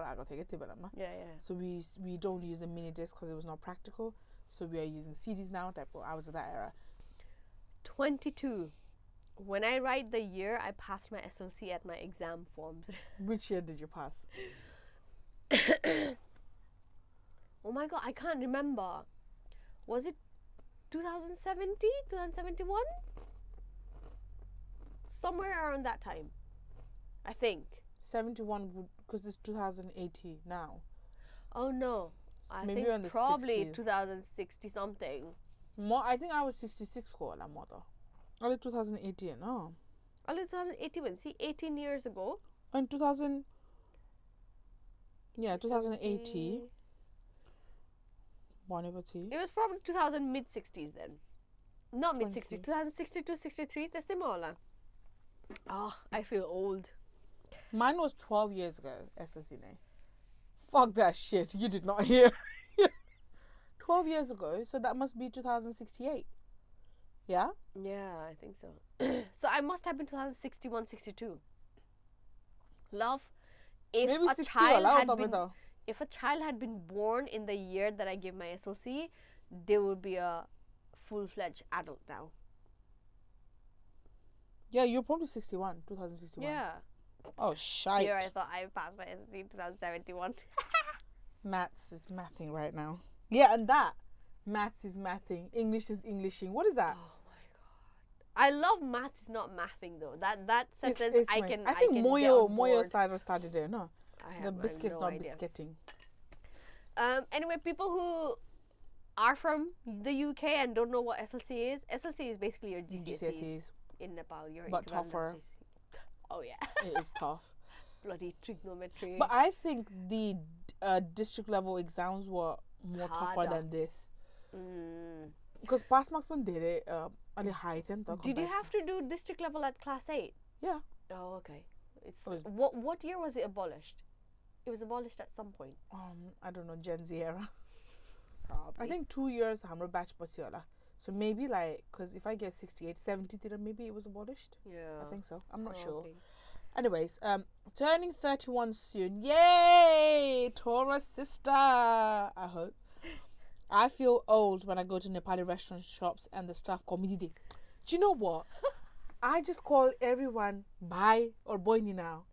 Yeah. So we don't use a mini disc because it was not practical. So we are using CDs now. I was at that era. 22. When I write the year I passed my SLC at my exam forms. Which year did you pass? Oh my god, I can't remember. Was it 2070? 2071? Somewhere around that time, I think. 71 would, because it's 2080 now. Oh no, I Maybe think on the probably 60s. 2060 something. More, I think I was 66 ko la mother. Only 2018, no. Only 2081. See, 18 years ago. In 2000, yeah, 2080. It was probably 2000 mid 60s then. Not mid 60s, 2062, 63. That's the mola. Oh, I feel old. Mine was 12 years ago, SSN. Fuck that shit. You did not hear. 12 years ago, so that must be 2068. Yeah? Yeah, I think so. So I must have been 2061, 62. Love, if Maybe a 60 if a child had been born in the year that I gave my SLC, they would be a full-fledged adult now. Yeah, you're probably 61, 2061. Yeah. Oh, shite. Here I thought I passed my SLC in 2071. Maths is mathing right now. Yeah, and that. Maths is mathing. English is Englishing. What is that? Oh my god. I love maths is not mathing though. That sentence it's I my- can I think get Moyo on board. side started there, no? I The have biscuit's no not idea. biscuiting. Anyway, people who are from the UK and don't know what SLC is, SLC is basically your GCSEs in Nepal. Your But equivalent of tougher. GCSE. Oh yeah. It is tough. Bloody trigonometry. But I think the district level exams were more tougher Harder. than this. Mm. Because past marksman did it on the high 10th. Did you have to do district level at class 8? Yeah. Oh, okay. It's It was- what year was it abolished? It was abolished at some point. I don't know, Gen Z era. Probably. I think 2 years hammer batch pasiola. So maybe like, because if I get 68, 70, then maybe it was abolished. Yeah. I think so. I'm not sure. Probably. Anyways, turning 31 soon. Yay! Taurus sister. I hope. I feel old when I go to Nepali restaurant shops and the staff call me Didi. Do you know what? I just call everyone bhai or boyni now,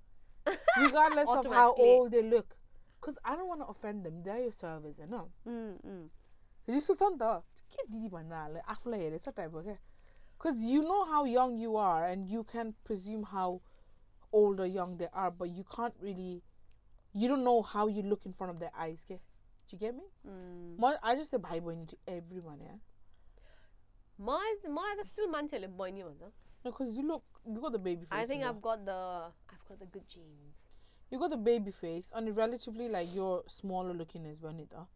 regardless of how Automatically. old they look. Because I don't want to offend them. They're your servers, you know? Because you know how young you are and you can presume how old or young they are, but you can't really, you don't know how you look in front of their eyes. Okay? Do you get me? I just say bhai boyni to everyone, yeah? My still manchele boyni bhन्छ. No, because you got the baby face. I think in I've got the good genes. You got the baby face, and relatively like you're smaller looking as Bonita.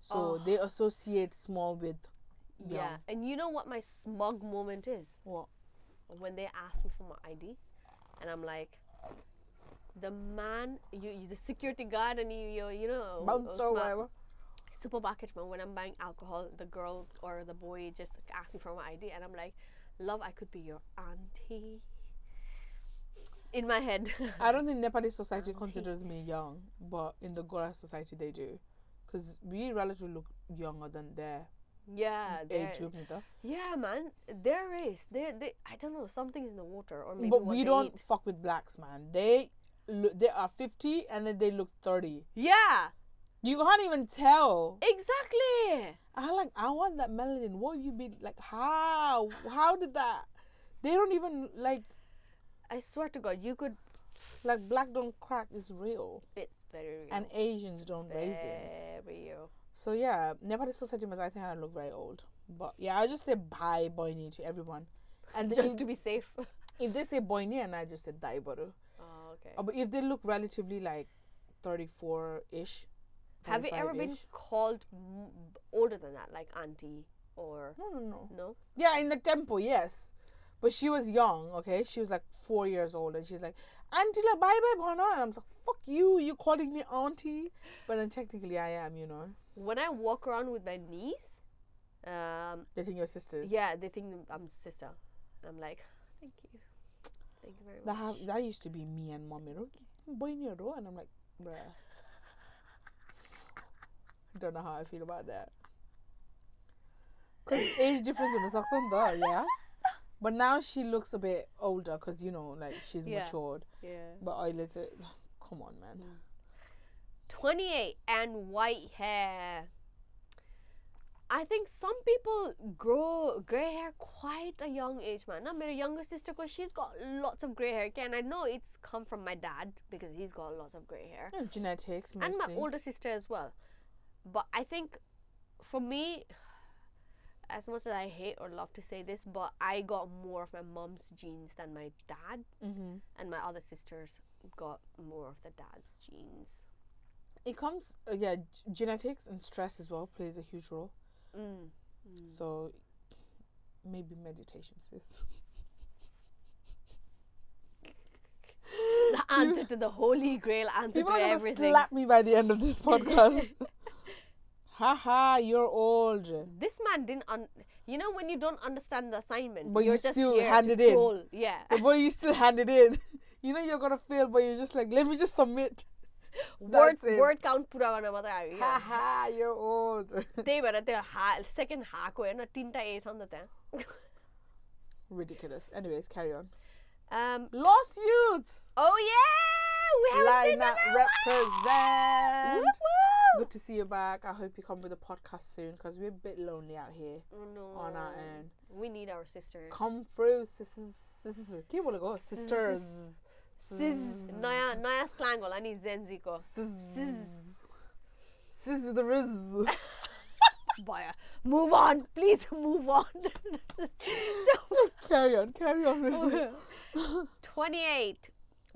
So they associate small with young. Yeah, and you know what my smug moment is? What? When they ask me for my ID, and I'm like, the man, you the security guard, and you know, Bouncer or whatever. supermarket man, when I'm buying alcohol, the girl or the boy just asks me for my ID, and I'm like, love, I could be your auntie. In my head. I don't think Nepali society considers me young, but in the Gora society they do. Because we relatively look younger than their age group. Yeah, man. Their race. They I don't know, something's in the water. Or maybe But what we they don't eat. fuck with blacks, man. They are 50 and then they look 30. Yeah. You can't even tell. Exactly. I want that melanin. What have you been like? How did that? They don't even like. I swear to God, you could. Like black don't crack is real, It's very real. and Asians don't raise it. Very real. So yeah, Nepali society, I think I look very old. But yeah, I just say bye boyni to everyone, And Just to be safe. if they say boyni, and I just said daibaru. Oh, okay. But if they look relatively like 34-ish. Have you ever been 35-ish. called older than that, like auntie or No. no? Yeah, in the tempo, yes. But she was young, okay? She was like 4 years old, and she's like, Auntie la bye bye bhana. And I'm like, fuck you calling me auntie? But then technically I am, you know. When I walk around with my niece, They think you're sisters. yeah, they think I'm sister. And I'm like, thank you very much. That used to be me and mom, you know. Boy, and I'm like, bruh. I don't know how I feel about that. Because age difference in the Saxon though, yeah. But now she looks a bit older because, you know, like she's matured. Yeah. But I let it, come on, man. 28 and white hair. I think some people grow grey hair quite a young age, man. Now, my younger sister, because she's got lots of grey hair. And I know it's come from my dad because he's got lots of grey hair. Yeah, genetics, mostly. And my older sister as well. But I think for me, as much as I hate or love to say this, but I got more of my mom's genes than my dad. Mm-hmm. And my other sisters got more of the dad's genes. It comes, genetics and stress as well plays a huge role. So maybe meditation, sis. The answer to the holy grail, answer People to are everything. gonna slap me by the end of this podcast. Haha, you're old. This man didn't you know when you don't understand the assignment, But you're you just still here hand to it in. troll. Yeah. But you still hand it in. You know you're gonna fail, but you're just like, let me just submit. word count pura गर्न मात्रै आयो क्या Haha, you're old. त्यही भएर त्यो second हाको हेर्न 3टा ए छ नि त त्यहाँ. Ridiculous. Anyways, carry on. Lost youths. Oh yeah, we haven't seen them in a represent. while. Good to see you back. I hope you come with a podcast soon because we're a bit lonely out here on our own. We need our sisters. Come through, sisters. के बोलेको? Sisters. नयाँ slang होला नि Gen Z को. Sis with the riz. Boy, move on, please move on. Carry on. 28.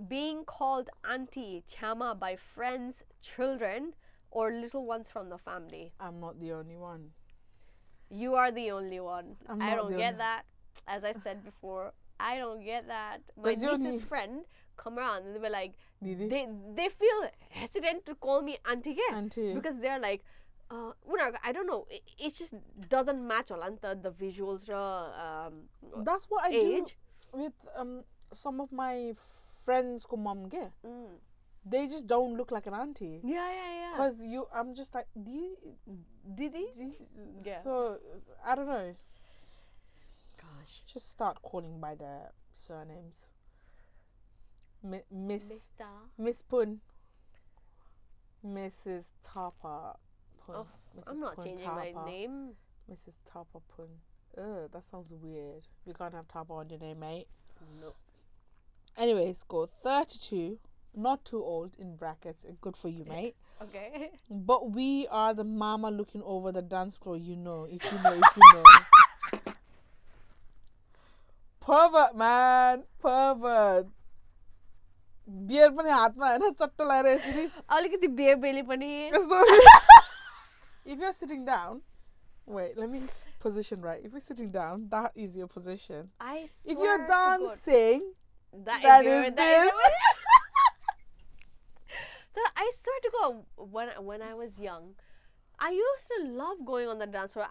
Being called auntie, chama by friends, children, or little ones from the family. I'm not the only one. You are the only one. I don't get only. that. As I said before, I don't get that. My niece's friend come around and they were like, they feel hesitant to call me auntie, because they're like, I don't know. It just doesn't match the visuals. That's what I age. do with some of my friends' mom. They just don't look like an auntie. Yeah. Because I'm just like, Didi? Yeah. So I don't know. Gosh. Just start calling by their surnames. Miss Pun, Mrs. Tapa Pun. Oh, Mrs. I'm not Pun changing Tapa. my name. Mrs. Tapa Pun. Ugh, that sounds weird. We can't have Tapa on your name, mate. No. Anyways, go 32. Not too old in brackets. Good for you, mate. Okay. But we are the mama looking over the dance floor. You know, if you know. Pervert, man. Pervert. Beer पनि हातमा हैन चट्ट लाएर यसरी अलिकति beer बेली पनि. If you're sitting down, wait, let me position right. If you're sitting down, that is your position. I swear if you're to dancing, God, that is this. I swear to God, when I was young, I used to love going on the dance floor.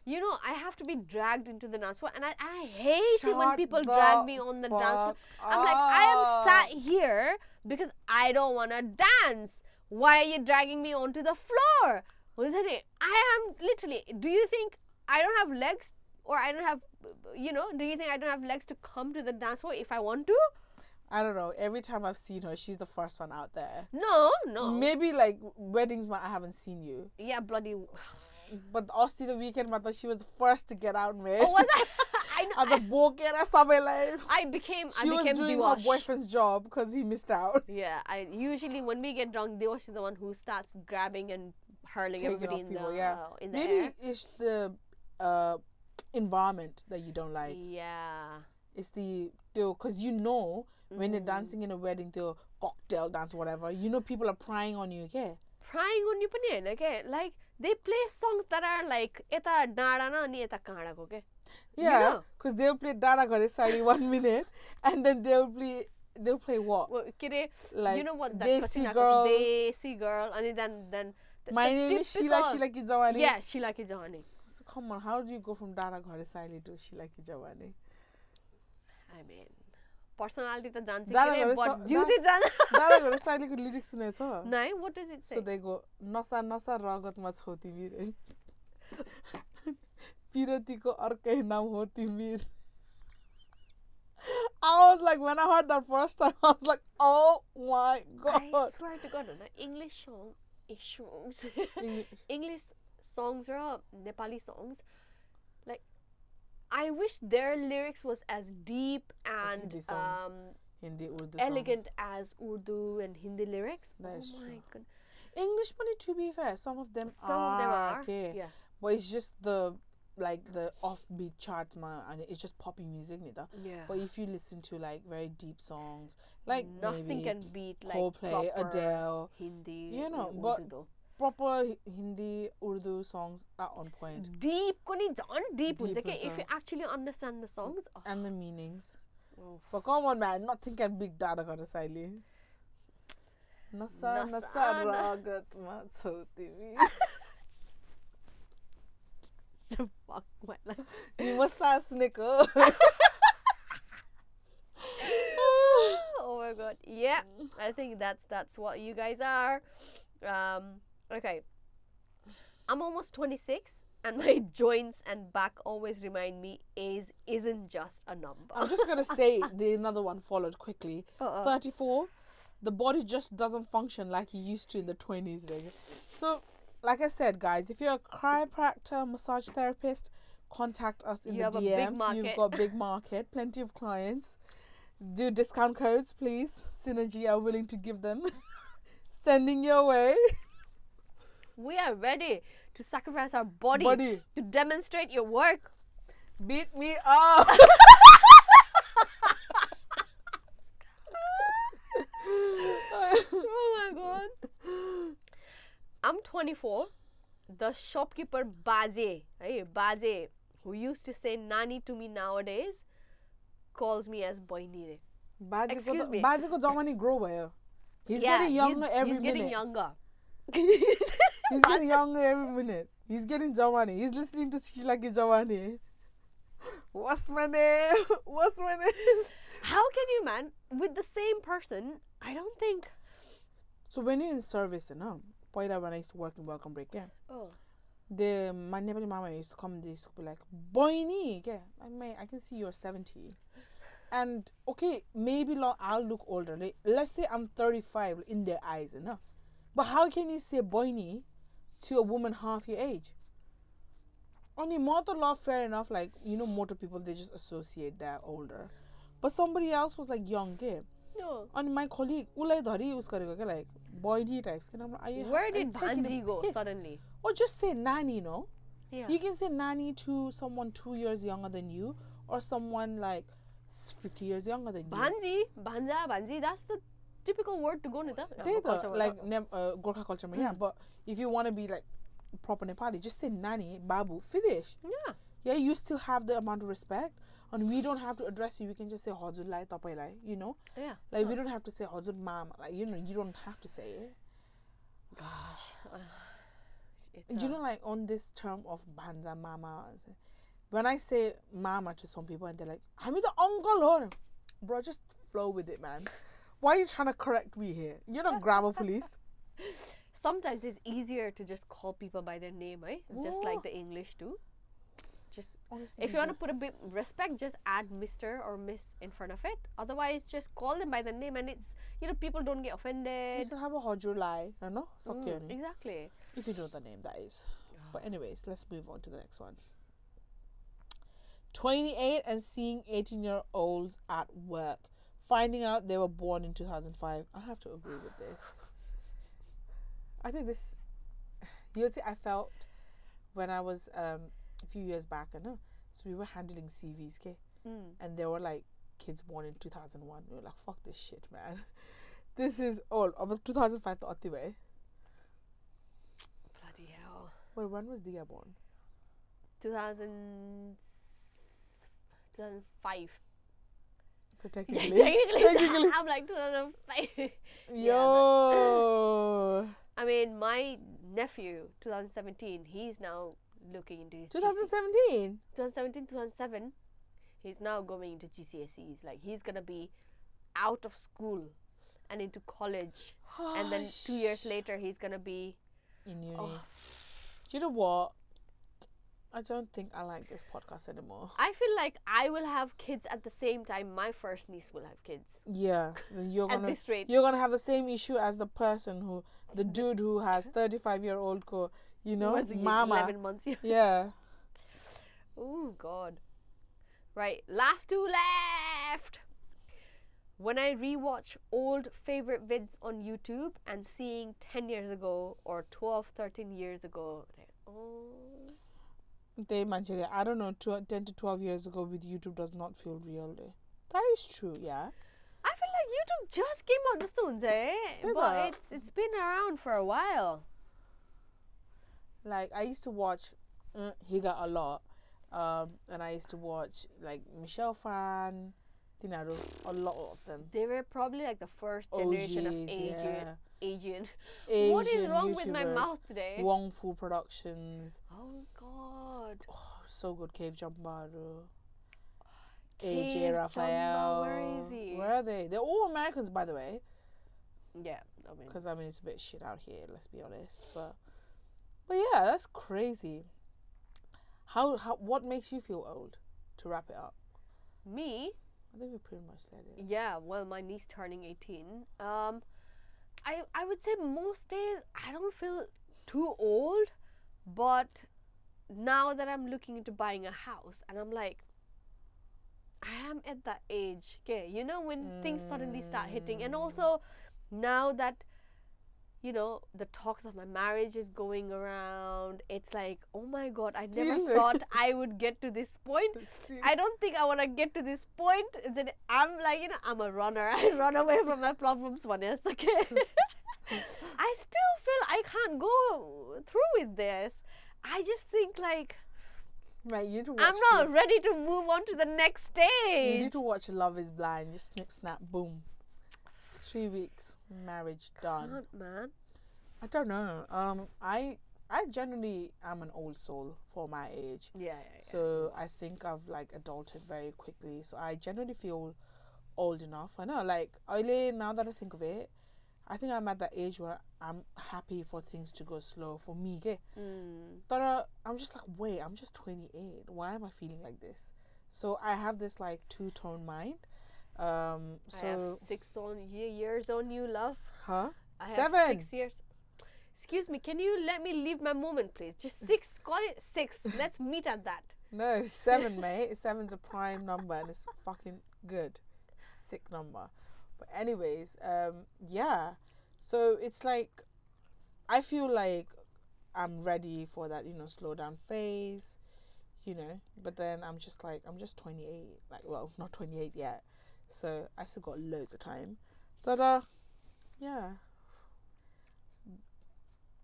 You know, I have to be dragged into the dance floor, and I hate it when people drag me on the dance floor. I'm like, I am sat here because I don't want to dance. Why are you dragging me onto the floor? Wasn't it? I am literally. Do you think I don't have legs, or I don't have, do you think I don't have legs to come to the dance floor if I want to? I don't know. Every time I've seen her, she's the first one out there. No. Maybe like weddings, I haven't seen you. Yeah, bloody. But Osti the weekend, she was the first to get out, man. Oh, was I? I know. As a bokera, I became she was doing her boyfriend's job because he missed out. Yeah, usually when we get drunk, Diwash is the one who starts grabbing and hurling taking everybody in people, the yeah. in the Maybe air. it's the environment that you don't like. Yeah. It's because when you're dancing in a wedding, the cocktail dance, whatever, people are prying on you, okay? Prying on you पनि हैन के, like they play songs that are like यता डाँडा न अनि यता काँडाको के. Yeah, because they'll play Dada Gore Sali 1 minute, and then they'll play what? Well, like, you know what? Desi Girl. Desi Girl, and then My name is Sheila Ki Jawani. Yeah, Sheila Ki Jawani. So come on, how do you go from Dada Gore Sali to Sheila Ki Jawani? I mean, personality ta jans but duty jana. Dada Gore Sali ko lyrics sunai cha? No, what does it say? So they go nasa nasa ragat ma chho timir. Pirati ko arkai naam ho timir. I was like, when I heard that first time, I was like, oh my god. I swear to God, English songs or Nepali songs, like, I wish their lyrics was as deep and Hindi, Urdu elegant as Urdu and Hindi lyrics. That is my true. God. English money, to be fair, some of them are. Okay. Yeah. But it's just the offbeat charts, man, and it's just poppy music, neither. Yeah. But if you listen to like very deep songs, like nothing maybe can beat like Coldplay, Adele, Hindi, but proper Hindi, Urdu songs are on point. Deep, deep. If you actually understand the songs and the meanings. Oh. But come on, man, nothing can beat Dada Gore Sali. Nasa ragat ma choti mi. Fuck my life. You must ko. Oh my god. Yeah, I think that's what you guys are. Okay. I'm almost 26 and my joints and back always remind me age isn't just a number. I'm just gonna say another one followed quickly. 34, the body just doesn't function like it used to in the 20s. So, like I said, guys, if you're a chiropractor, massage therapist, contact us in the DMs. You've got big market, plenty of clients. Do discount codes, please. Sinerji are willing to give them. Sending your way. We are ready to sacrifice our body to demonstrate your work. Beat me up. Oh my god. I'm 24. The shopkeeper Baje, who used to say Nani to me nowadays, calls me as Boini. Excuse me. Baje ko jamani grow bhayo. He's getting younger every minute. He's getting younger. He's getting younger every minute. He's getting Jawani. He's listening to Sheila Ki Jawani. What's my name? What's my name? How can you, man? With the same person, I don't think. So when you're in service, when I used to work in Welcome Break, my Nepali mama used to come and they used to be like, Boini, I can see you're 70. And okay, maybe I'll look older. Like, let's say I'm 35 in their eyes, but how can you say Boini to a woman half your age? Only Motorola, fair enough, like, motor people, they just associate they're older. But somebody else was like young, No. And my colleague, Ulai Dhari was like Boini types. Where did Bhanji go suddenly? Or just say Nani, Yeah. You can say Nani to someone 2 years younger than you, or someone like 50 years younger than you. Bhanji, that's the typical word to go in Gorkha culture, yeah. But if you want to be like proper Nepali, just say Nani, Babu, finish. Yeah. Yeah, you still have the amount of respect, and we don't have to address you. We can just say Hazur Lai, Tapai Lai, Yeah. Like we don't have to say Hazur Mama, like you don't have to say it. Gosh. Like on this term of Bhanza Mama, when I say Mama to some people and they're like, I'm the uncle, or bro, just flow with it, man. Why are you trying to correct me here? You're not grammar police. Sometimes it's easier to just call people by their name, right? Just like the English do. Just honestly, if you want to put a bit respect, just add Mr. or Miss in front of it. Otherwise, just call them by the name, and it's people don't get offended. You still have a Hajur Lai, Exactly. If you know the name, that is. But anyways, let's move on to the next one. 28 and seeing 18-year-olds at work, finding out they were born in 2005. I have to agree with this. I think this, I felt when I was a few years back, So we were handling CVs, okay? Mm. And there were like kids born in 2001. We were like, fuck this shit, man. This is all about 2005 to Atiwe. Bloody hell. Wait, when was Diya born? 2005. So Yeah, technically, technically. I'm like 2005. yo. I mean, my nephew, 2017, he's now looking into his 2017. 2017, 2007, he's now going into GCSEs. Like, he's gonna be out of school and into college. And then 2 years later, he's gonna be in uni. Oh. You know what? I don't think I like this podcast anymore. I feel like I will have kids at the same time my first niece will have kids. Yeah, then you're At gonna this rate. you're gonna have the same issue as the dude who has 35-year-old Was mama. 11 months. Yeah. Oh, God. Right, last two left. When I rewatch old favorite vids on YouTube and seeing 10 years ago or 12, 13 years ago, like, oh. I don't know, 10 to 12 years ago with YouTube does not feel real. That is true, yeah. I feel like YouTube just came out the stones, but it's been around for a while. Like, I used to watch Higa a lot. And I used to watch, like, Michelle Fan, Tinaro, a lot of them. They were probably like the first generation of Asian. Asian What is wrong with my YouTubers. mouth today? Wong Fu Productions. Oh, God. Oh, so good. Cave Jambaru. Cave AJ Raphael. Jumba, where is he? Where are they? They're all Americans, by the way. Yeah, I mean. Because, it's a bit shit out here, let's be honest. But yeah, that's crazy. What makes you feel old? To wrap it up. Me? I think we pretty much said it. Yeah, well, my niece turning 18. I would say most days I don't feel too old, but now that I'm looking into buying a house and I'm like, I am at that age, okay, when things suddenly start hitting. And also now that the talks of my marriage is going around, it's like, oh my God, I never thought I would get to this point. I don't think I want to get to this point. Then I'm like, I'm a runner. I run away from my problems, honest, okay? I still feel I can't go through with this. I just think like, right, you need to watch I'm not ready to move on to the next stage. You need to watch Love is Blind. Just snip, snap, boom. 3 weeks, marriage done. God, man. I don't know. I generally am an old soul for my age. Yeah. So I think I've like adulted very quickly. So I generally feel old enough. I know, like, now that I think of it, I think I'm at that age where I'm happy for things to go slow for me. But I'm just like, wait, I'm just 28. Why am I feeling like this? So I have this like two-tone mind. I have 6 years on you, love. Huh? I have 7. 6 years. Excuse me, can you let me leave my moment, please? Just 6. Call it 6. Let's meet at that. No, 7, mate. 7's a prime number and it's fucking good. Sick number. But anyways, yeah. So it's like, I feel like I'm ready for that, slow down phase, But then I'm just 28. Like, well, not 28 yet. So I still got loads of time. But, yeah.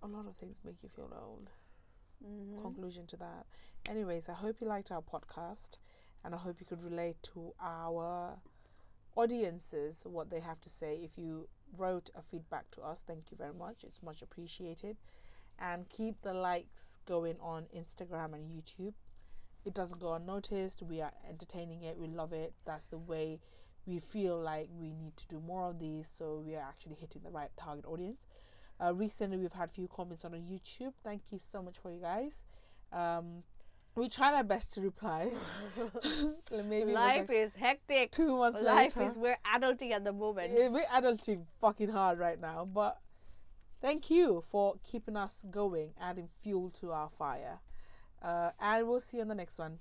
A lot of things make you feel old. Mm-hmm. Conclusion to that. Anyways, I hope you liked our podcast. And I hope you could relate to our audiences, what they have to say. If you wrote a feedback to us, thank you very much. It's much appreciated. And keep the likes going on Instagram and YouTube. It doesn't go unnoticed. We are entertaining it. We love it. That's the way we feel like we need to do more of these, so we are actually hitting the right target audience. Recently, we've had a few comments on YouTube. Thank you so much for you guys. We tried our best to reply. Maybe life is hectic. 2 months life later. we're adulting at the moment. We're adulting fucking hard right now, but thank you for keeping us going, adding fuel to our fire. And we'll see you on the next one.